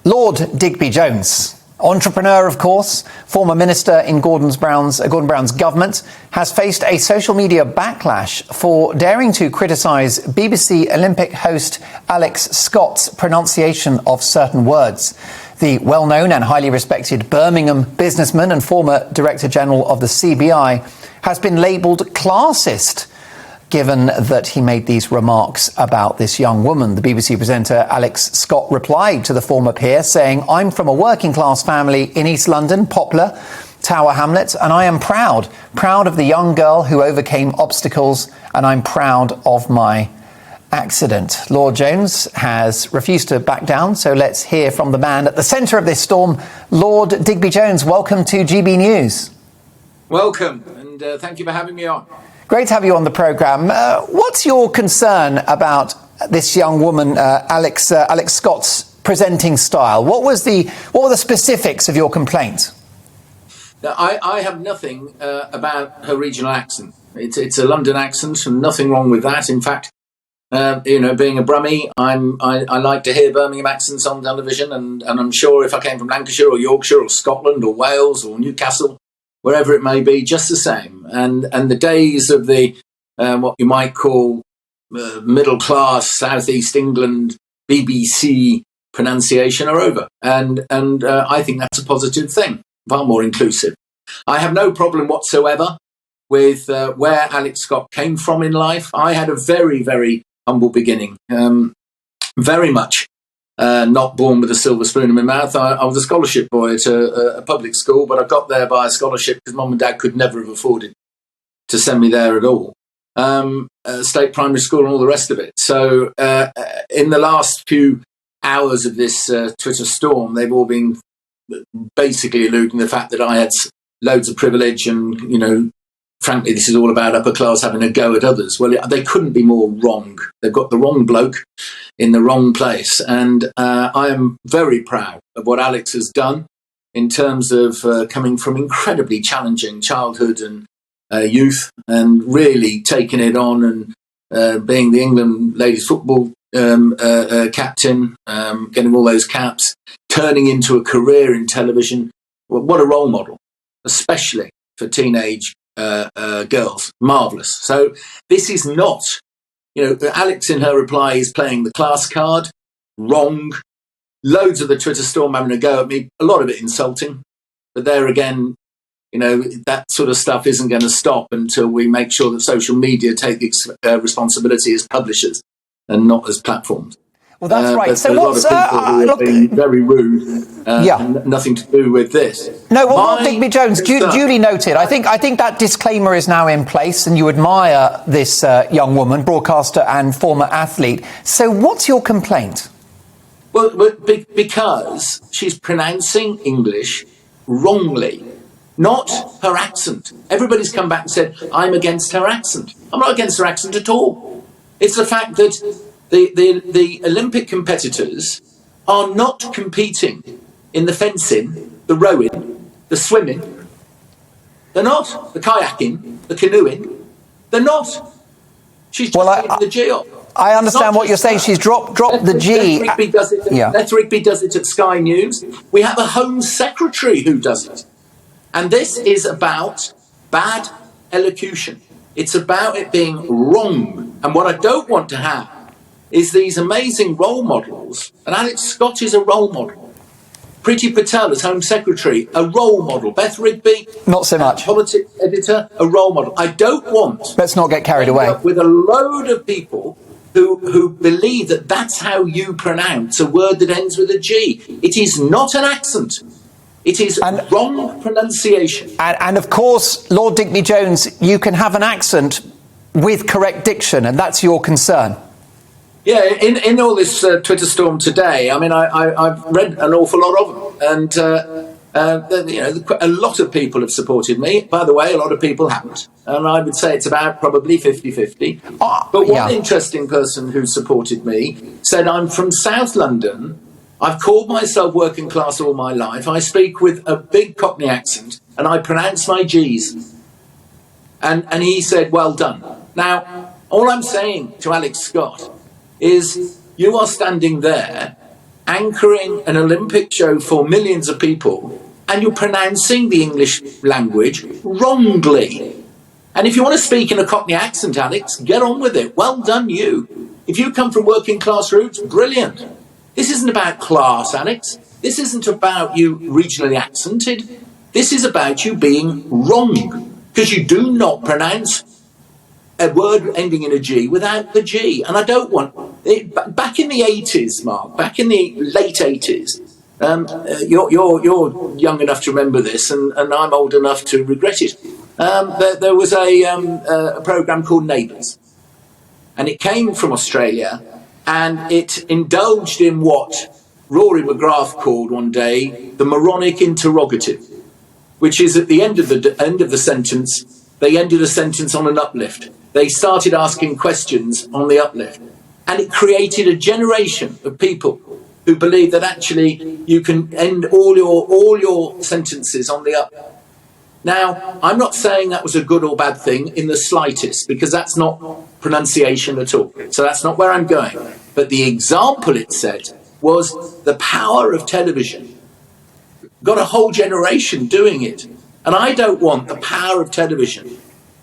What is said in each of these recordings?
Lord Digby Jones, entrepreneur of course, former minister in Gordon Brown's government, has faced a social media backlash for daring to criticise BBC Olympic host Alex Scott's pronunciation of certain words. The well-known and highly respected Birmingham businessman and former Director General of the CBI has been labelled classist, given that he made these remarks about this young woman. The BBC presenter Alex Scott replied to the former peer saying, "I'm from a working class family in East London, Poplar, Tower Hamlets, and I am proud of the young girl who overcame obstacles, and I'm proud of my accident." Lord Jones has refused to back down, so let's hear from the man at the centre of this storm. Lord Digby Jones, welcome to GB News. Welcome, and thank you for having me on. Great to have you on the programme. What's your concern about this young woman, Alex Scott's presenting style? What were the specifics of your complaint? Now, I have nothing about her regional accent. It's a London accent, and nothing wrong with that. In fact, being a Brummie, I like to hear Birmingham accents on television, and I'm sure if I came from Lancashire or Yorkshire or Scotland or Wales or Newcastle, wherever it may be, just the same. And the days of the what you might call middle class Southeast England BBC pronunciation are over. And I think that's a positive thing, far more inclusive. I have no problem whatsoever with where Alex Scott came from in life. I had a very, very humble beginning, very much not born with a silver spoon in my mouth. I was a scholarship boy at a public school, but I got there by a scholarship because Mum and Dad could never have afforded to send me there at all. State primary school and all the rest of it. So in the last few hours of this Twitter storm, they've all been basically alluding to the fact that I had loads of privilege and, frankly, this is all about upper class having a go at others. Well, they couldn't be more wrong. They've got the wrong bloke in the wrong place. And I am very proud of what Alex has done in terms of coming from incredibly challenging childhood and youth and really taking it on and being the England ladies football captain, getting all those caps, turning into a career in television. Well, what a role model, especially for teenage girls. Marvellous. So this is not, Alex in her reply is playing the class card. Wrong. Loads of the Twitter storm having a go at me, a lot of it insulting. But there again, that sort of stuff isn't going to stop until we make sure that social media take its responsibility as publishers and not as platforms. Well, that's right. So what's a lot of people who have been very rude, and nothing to do with this. No, well, Lord Digby Jones, duly noted. I think that disclaimer is now in place, and you admire this young woman, broadcaster and former athlete. So, what's your complaint? Well, because she's pronouncing English wrongly, not her accent. Everybody's come back and said, "I'm against her accent." I'm not against her accent at all. It's the fact that the Olympic competitors are not competing in the fencing, the rowing, the swimming. They're not. The kayaking, the canoeing. They're not. She's just taking the G off. I understand what you're saying. She's dropped the G. Beth Rigby does it at Sky News. We have a Home Secretary who does it. And this is about bad elocution. It's about it being wrong. And what I don't want to have is these amazing role models, and Alex Scott is a role model. Priti Patel as Home Secretary, a role model. Beth Rigby, not so much. Politics editor, a role model. I don't want. Let's not get carried away. With a load of people who believe that that's how you pronounce a word that ends with a G. It is not an accent. It is wrong pronunciation. And of course, Lord Digby Jones, you can have an accent with correct diction, and that's your concern. Yeah, in all this Twitter storm today, I mean, I've read an awful lot of them, and a lot of people have supported me. By the way, a lot of people haven't, and I would say it's about probably 50-50. But one interesting person who supported me said, "I'm from South London. I've called myself working class all my life. I speak with a big Cockney accent, and I pronounce my G's." And he said, "Well done." Now, all I'm saying to Alex Scott is you are standing there anchoring an Olympic show for millions of people, and you're pronouncing the English language wrongly. And if you want to speak in a Cockney accent, Alex, get on with it. Well done, you. If you come from working class roots, brilliant. This isn't about class, Alex. This isn't about you regionally accented. This is about you being wrong, because you do not pronounce a word ending in a G without the G. And I don't want it. Back in the 80s, Mark, back in the late 80s, you're young enough to remember this, and I'm old enough to regret it. There was a programme called Neighbours, and it came from Australia, and it indulged in what Rory McGrath called one day the moronic interrogative, which is at the end of the sentence, they ended a sentence on an uplift. They started asking questions on the uplift, and it created a generation of people who believe that actually you can end all your sentences on the up. Now, I'm not saying that was a good or bad thing in the slightest, because that's not pronunciation at all. So that's not where I'm going. But the example it said was the power of television. Got a whole generation doing it. And I don't want the power of television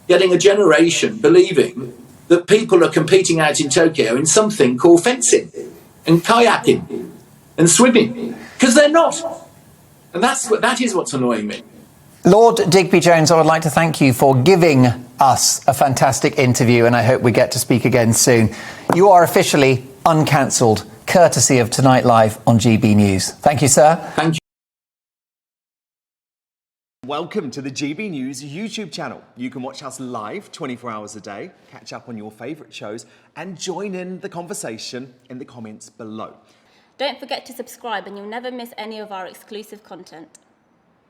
getting a generation believing that people are competing out in Tokyo in something called fencing and kayaking and swimming, because they're not. And that is what's annoying me. Lord Digby Jones, I would like to thank you for giving us a fantastic interview, and I hope we get to speak again soon. You are officially uncancelled, courtesy of Tonight Live on GB News. Thank you, sir. Thank you. Welcome to the GB News YouTube channel. You can watch us live 24 hours a day, catch up on your favourite shows, and join in the conversation in the comments below. Don't forget to subscribe and you'll never miss any of our exclusive content.